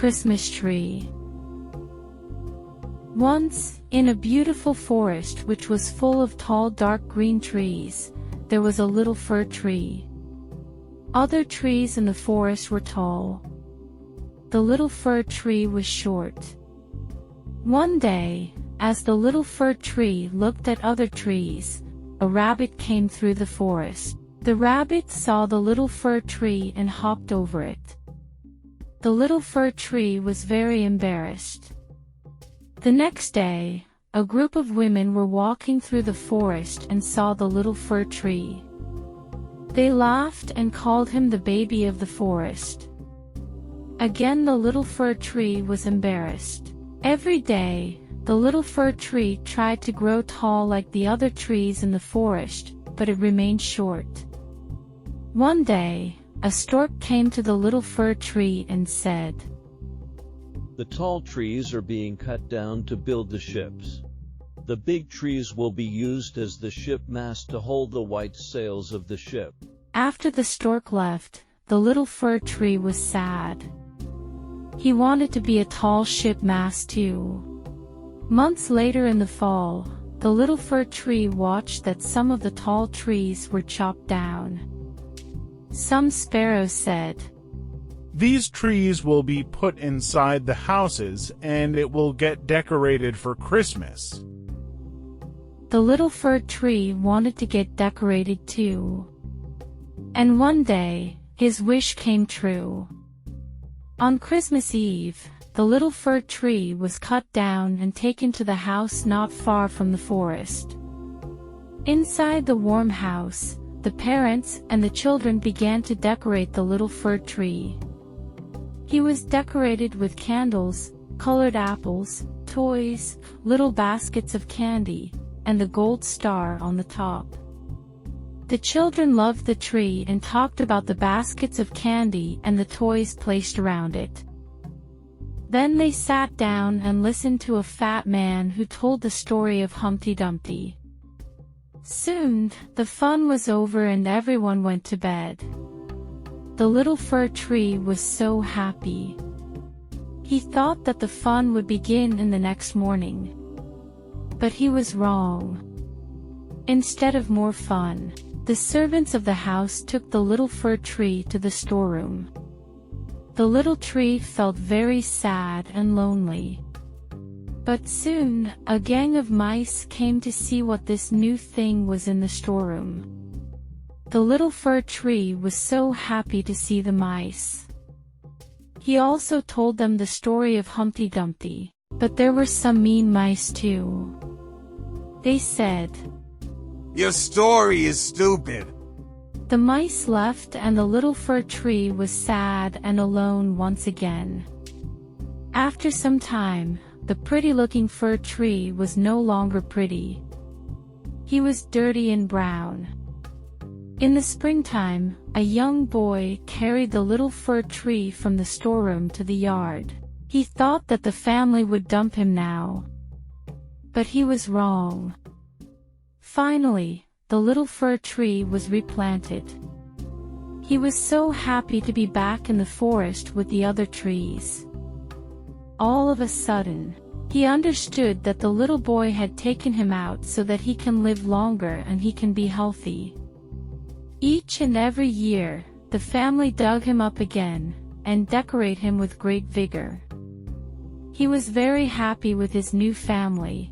Christmas tree. Once, in a beautiful forest which was full of tall dark green trees, there was a little fir tree. Other trees in the forest were tall. The little fir tree was short. One day, as the little fir tree looked at other trees, a rabbit came through the forest. The rabbit saw the little fir tree and hopped over it. The little fir tree was very embarrassed. The next day, a group of women were walking through the forest and saw the little fir tree. They laughed and called him the baby of the forest. Again the little fir tree was embarrassed. Every day, the little fir tree tried to grow tall like the other trees in the forest, but it remained short. One day, a stork came to the little fir tree and said, "The tall trees are being cut down to build the ships. The big trees will be used as the ship mast to hold the white sails of the ship." After the stork left, the little fir tree was sad. He wanted to be a tall ship mast too. Months later in the fall, the little fir tree watched that some of the tall trees were chopped down. Some sparrows said, "These trees will be put inside the houses and it will get decorated for Christmas." The little fir tree wanted to get decorated too. And one day, his wish came true. On Christmas Eve, the little fir tree was cut down and taken to the house not far from the forest. Inside the warm house, the parents and the children began to decorate the little fir tree. He was decorated with candles, colored apples, toys, little baskets of candy, and the gold star on the top. The children loved the tree and talked about the baskets of candy and the toys placed around it. Then they sat down and listened to a fat man who told the story of Humpty Dumpty. Soon, the fun was over and everyone went to bed. The little fir tree was so happy. He thought that the fun would begin in the next morning. But he was wrong. Instead of more fun, the servants of the house took the little fir tree to the storeroom. The little tree felt very sad and lonely. But soon, a gang of mice came to see what this new thing was in the storeroom. The little fir tree was so happy to see the mice. He also told them the story of Humpty Dumpty, but there were some mean mice too. They said, "Your story is stupid." The mice left and the little fir tree was sad and alone once again. After some time, the pretty-looking fir tree was no longer pretty. He was dirty and brown. In the springtime, a young boy carried the little fir tree from the storeroom to the yard. He thought that the family would dump him now. But he was wrong. Finally, the little fir tree was replanted. He was so happy to be back in the forest with the other trees. All of a sudden, he understood that the little boy had taken him out so that he can live longer and he can be healthy. Each and every year, the family dug him up again, and decorate him with great vigor. He was very happy with his new family.